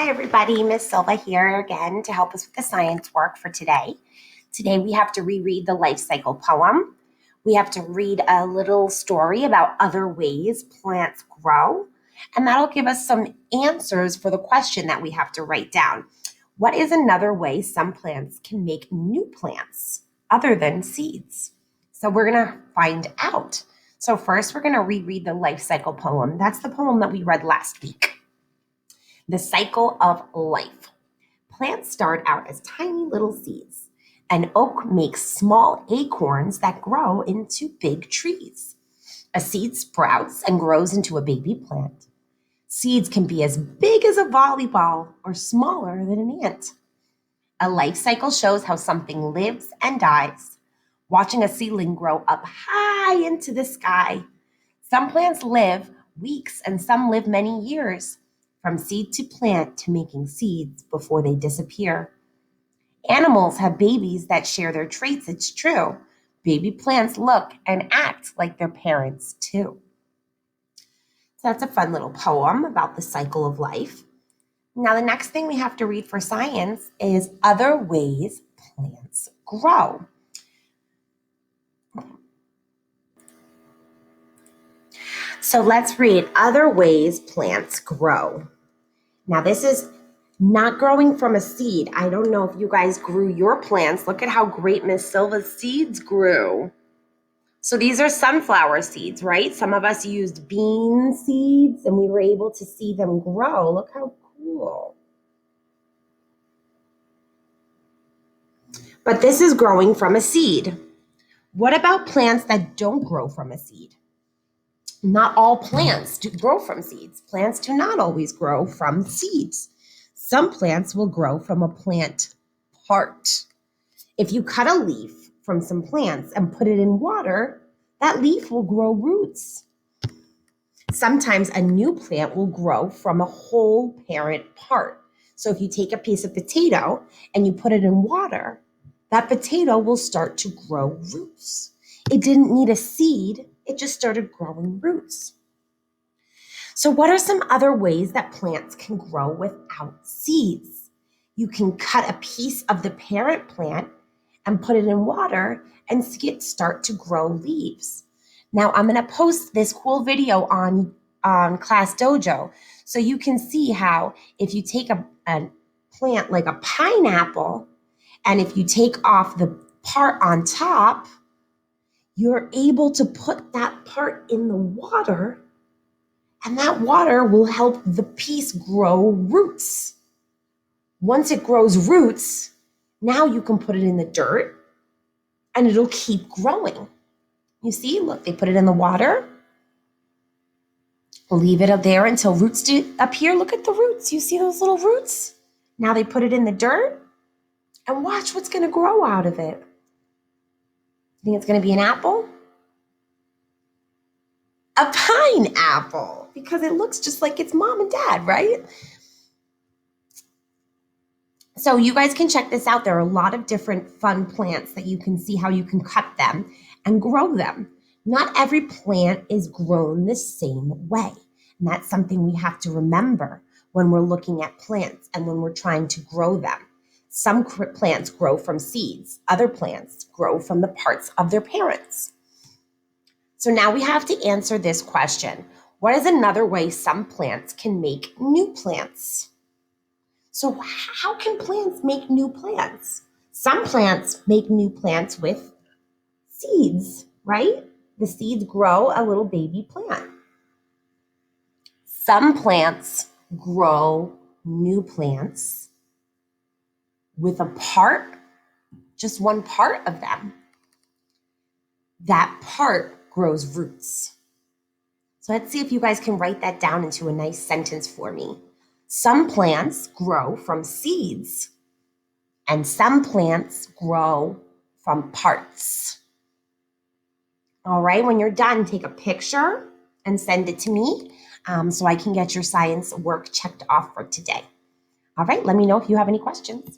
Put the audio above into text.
Hi everybody, Miss Silva here again to help us with the science work for today. Today we have to reread the life cycle poem. We have to read a little story about other ways plants grow, and that'll give us some answers for the question that we have to write down. What is another way some plants can make new plants other than seeds? So we're going to find out. So first we're going to reread the life cycle poem. That's the poem that we read last week. The cycle of life. Plants start out as tiny little seeds. An oak makes small acorns that grow into big trees. A seed sprouts and grows into a baby plant. Seeds can be as big as a volleyball or smaller than an ant. A life cycle shows how something lives and dies. Watching a seedling grow up high into the sky. Some plants live weeks and some live many years. From seed to plant to making seeds before they disappear. Animals have babies that share their traits, it's true. Baby plants look and act like their parents too. So that's a fun little poem about the cycle of life. Now the next thing we have to read for science is other ways plants grow. So let's read other ways plants grow. Now this is not growing from a seed. I don't know if you guys grew your plants. Look at how great Miss Silva's seeds grew. So these are sunflower seeds, right? Some of us used bean seeds and we were able to see them grow. Look how cool. But this is growing from a seed. What about plants that don't grow from a seed? Not all plants do grow from seeds. Plants do not always grow from seeds. Some plants will grow from a plant part. If you cut a leaf from some plants and put it in water, that leaf will grow roots. Sometimes a new plant will grow from a whole parent part. So if you take a piece of potato and you put it in water, that potato will start to grow roots. It didn't need a seed. It just started growing roots. So what are some other ways that plants can grow without seeds? You can cut a piece of the parent plant and put it in water and see it start to grow leaves. Now I'm going to post this cool video on Class Dojo so you can see how if you take a plant like a pineapple and if you take off the part on top, you're able to put that part in the water, and that water will help the piece grow roots. Once it grows roots, now you can put it in the dirt, and it'll keep growing. You see, look, they put it in the water. Leave it up there until roots do appear. Look at the roots. You see those little roots? Now they put it in the dirt, and watch what's going to grow out of it. Think it's going to be an apple? A pineapple, because it looks just like its mom and dad, right? So you guys can check this out. There are a lot of different fun plants that you can see how you can cut them and grow them. Not every plant is grown the same way. And that's something we have to remember when we're looking at plants and when we're trying to grow them. Some plants grow from seeds. Other plants grow from the parts of their parents. So now we have to answer this question. What is another way some plants can make new plants? So how can plants make new plants? Some plants make new plants with seeds, right? The seeds grow a little baby plant. Some plants grow new plants with a part, just one part of them. That part grows roots. So let's see if you guys can write that down into a nice sentence for me. Some plants grow from seeds, and some plants grow from parts. All right, when you're done, take a picture and send it to me so I can get your science work checked off for today. All right, let me know if you have any questions.